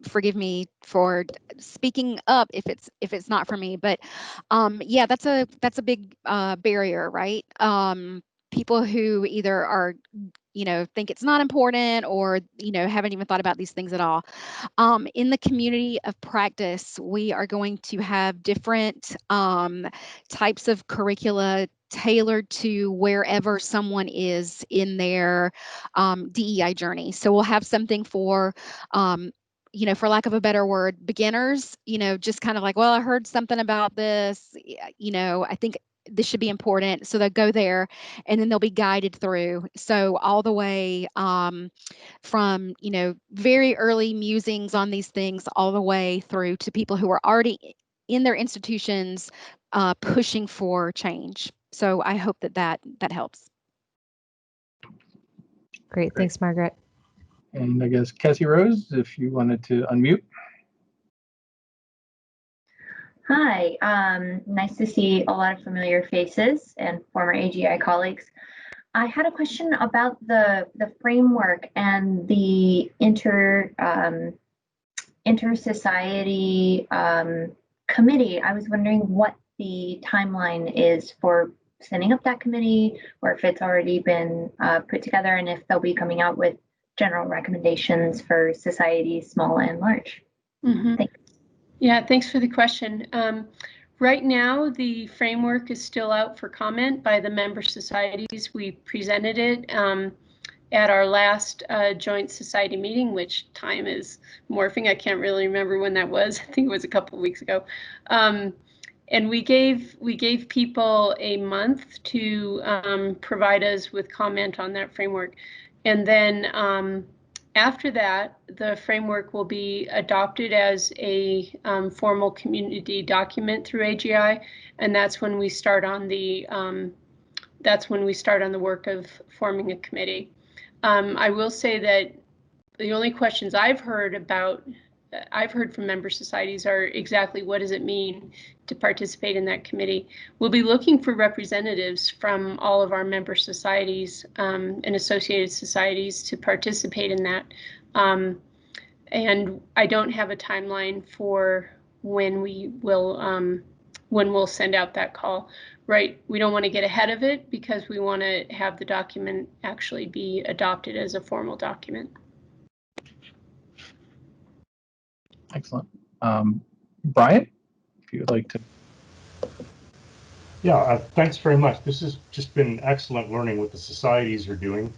Forgive me for speaking up if it's not for me, but yeah, that's a big barrier, right? People who either are, think it's not important, or haven't even thought about these things at all. In the community of practice, we are going to have different types of curricula tailored to wherever someone is in their DEI journey. So we'll have something for for lack of a better word, beginners, just kind of like, well, I heard something about this, I think this should be important. So they'll go there and then they'll be guided through. So all the way from, very early musings on these things all the way through to people who are already in their institutions pushing for change. So I hope that helps. Great, thanks, Margaret. And I guess Cassie Rose, if you wanted to unmute. Hi, nice to see a lot of familiar faces and former AGI colleagues. I had a question about the framework and the inter-society committee. I was wondering what the timeline is for setting up that committee, or if it's already been put together, and if they'll be coming out with general recommendations for societies, small and large. Mm-hmm. Thanks. Yeah, thanks for the question. Right now, the framework is still out for comment by the member societies. We presented it at our last joint society meeting, which time is morphing. I can't really remember when that was. I think it was a couple of weeks ago. And we gave people a month to provide us with comment on that framework. And then after that, the framework will be adopted as a formal community document through AGI, and that's when we start on the work of forming a committee. I will say that the only questions I've heard from member societies are exactly what does it mean to participate in that committee. We'll be looking for representatives from all of our member societies and associated societies to participate in that. And I don't have a timeline for when we'll send out that call. Right, we don't want to get ahead of it because we want to have the document actually be adopted as a formal document. Excellent. Brian, if you would like to. Yeah, thanks very much. This has just been excellent learning what the societies are doing.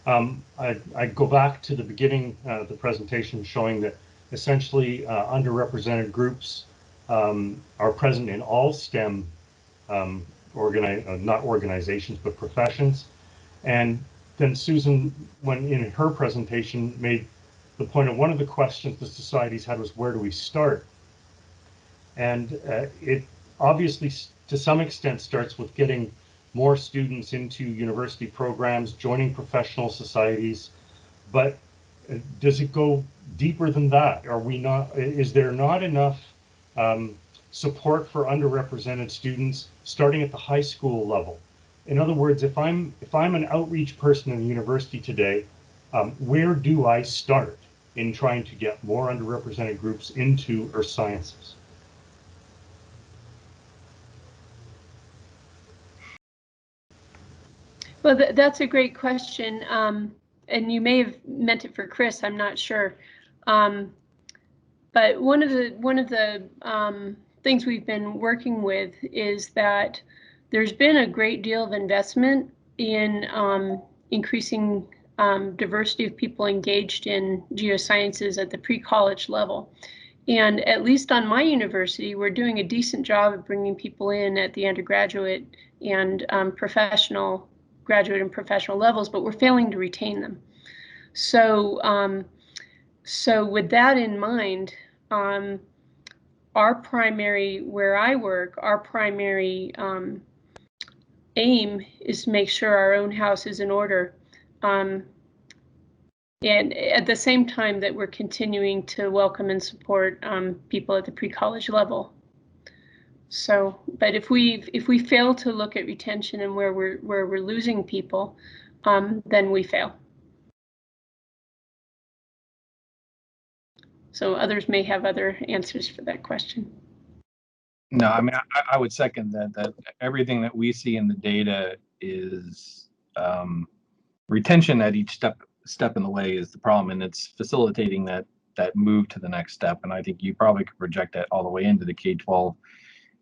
I go back to the beginning of the presentation showing that essentially underrepresented groups are present in all STEM not organizations, but professions. And then Susan, when in her presentation, made the point of one of the questions the societies had was, where do we start? And it obviously, to some extent, starts with getting more students into university programs, joining professional societies. But does it go deeper than that? Are we not? Is there not enough support for underrepresented students starting at the high school level? In other words, if I'm an outreach person in the university today, where do I start in trying to get more underrepresented groups into earth sciences? Well, that's a great question. and you may have meant it for Chris, I'm not sure. But one of the things we've been working with is that there's been a great deal of investment in increasing diversity of people engaged in geosciences at the pre-college level. And at least on my university, we're doing a decent job of bringing people in at the undergraduate and graduate and professional levels, but we're failing to retain them. So, so with that in mind, where I work, our primary aim is to make sure our own house is in order. And at the same time that we're continuing to welcome and support people at the pre-college level. So, but if we fail to look at retention and where we're losing people, then we fail. So others may have other answers for that question. No, I mean, I would second that everything that we see in the data is retention at each step in the way is the problem, and it's facilitating that move to the next step. And I think you probably could project that all the way into the K-12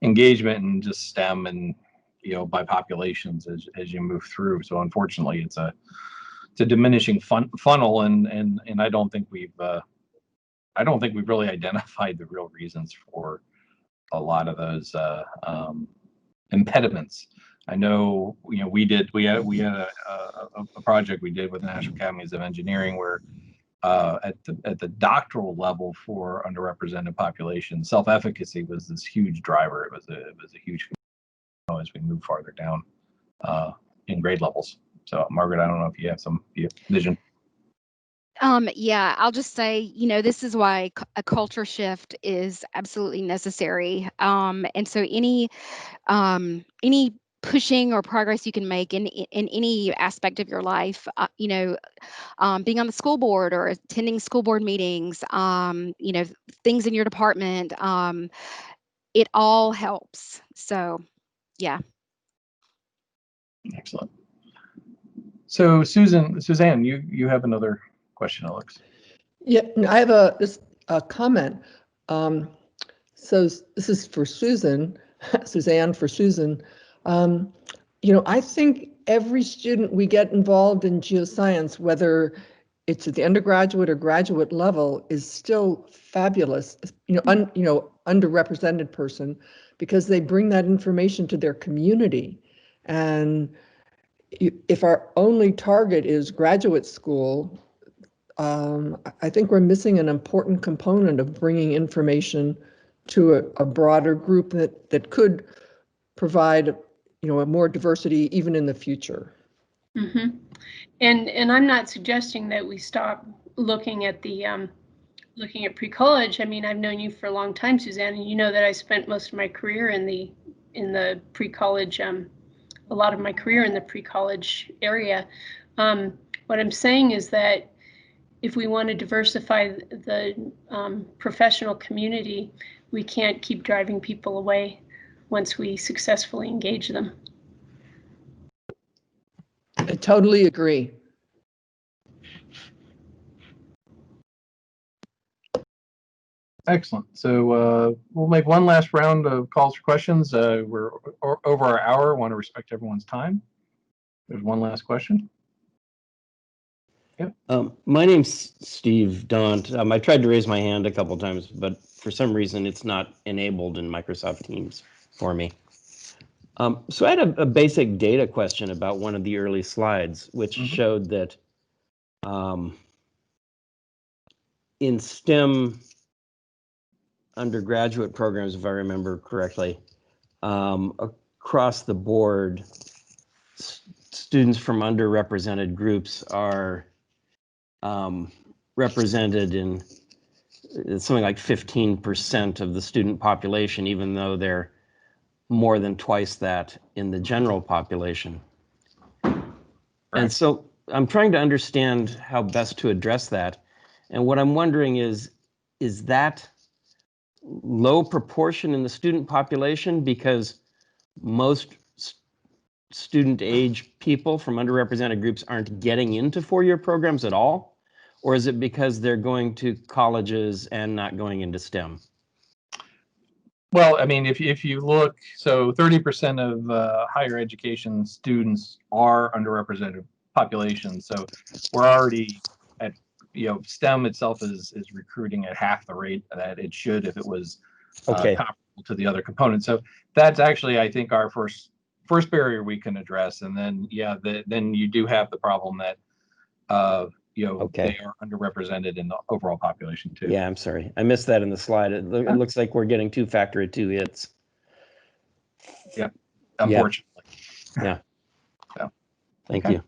engagement and just STEM and by populations as you move through. So unfortunately, it's a diminishing funnel, and I don't think we've really identified the real reasons for a lot of those impediments. I know, we had a project we did with the National Academies of Engineering where at the doctoral level for underrepresented populations, self-efficacy was this huge driver. It was a huge as we move farther down in grade levels. So Margaret, I don't know if you have some vision. Yeah, I'll just say, this is why a culture shift is absolutely necessary. And so any pushing or progress you can make in any aspect of your life, being on the school board or attending school board meetings, things in your department, it all helps. So, yeah. Excellent. So Suzanne, you have another question, Alex. Yeah, I have a comment. So this is for Susan, Suzanne for Susan. I think every student we get involved in geoscience, whether it's at the undergraduate or graduate level, is still fabulous. Underrepresented person, because they bring that information to their community. And if our only target is graduate school, I think we're missing an important component of bringing information to a broader group that could provide, a more diversity even in the future. Mm-hmm. And I'm not suggesting that we stop looking at pre-college. I mean, I've known you for a long time, Suzanne, and you know that I spent most of my career in the pre-college, a lot of my career in the pre-college area. What I'm saying is that if we want to diversify the professional community, we can't keep driving people away once we successfully engage them. I totally agree. Excellent. So we'll make one last round of calls for questions. We're over our hour. I want to respect everyone's time. There's one last question. Yep. My name's Steve Daunt. I tried to raise my hand a couple times, but for some reason it's not enabled in Microsoft Teams for me. So I had a basic data question about one of the early slides, which showed that in STEM undergraduate programs, if I remember correctly, across the board, students from underrepresented groups are represented in something like 15% of the student population, even though they're more than twice that in the general population. Right. And so I'm trying to understand how best to address that. And what I'm wondering is that low proportion in the student population because most student age people from underrepresented groups aren't getting into four-year programs at all? Or is it because they're going to colleges and not going into STEM? Well, I mean, if you look, so 30% of higher education students are underrepresented population. So we're already at, STEM itself is recruiting at half the rate that it should if it was Okay. comparable to the other components. So that's actually, I think, our first barrier we can address. And then, then you do have the problem that, Okay. they are underrepresented in the overall population too. Yeah, I'm sorry. I missed that in the slide. It looks like we're getting two factor at two hits. Yeah, unfortunately. Yeah. So, Thank okay. you.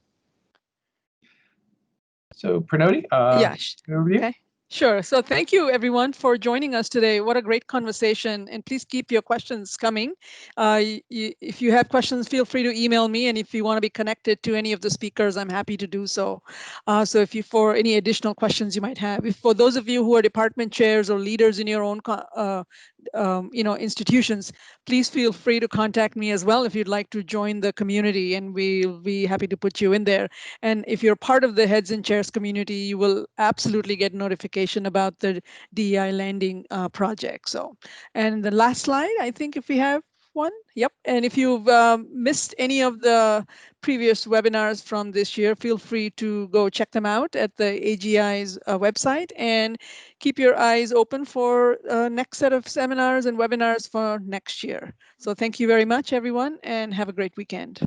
So Pranoti, over to you. Okay. Sure. So thank you, everyone, for joining us today. What a great conversation. And please keep your questions coming. If you have questions, feel free to email me. And if you want to be connected to any of the speakers, I'm happy to do so. So if you, for any additional questions you might have, if for those of you who are department chairs or leaders in your own institutions, please feel free to contact me as well if you'd like to join the community, and we'll be happy to put you in there. And if you're part of the heads and chairs community, you will absolutely get notification about the DEI landing project. So, and the last slide, I think if we have one, yep. And if you've missed any of the previous webinars from this year, feel free to go check them out at the AGI's website, and keep your eyes open for next set of seminars and webinars for next year. So thank you very much, everyone, and have a great weekend.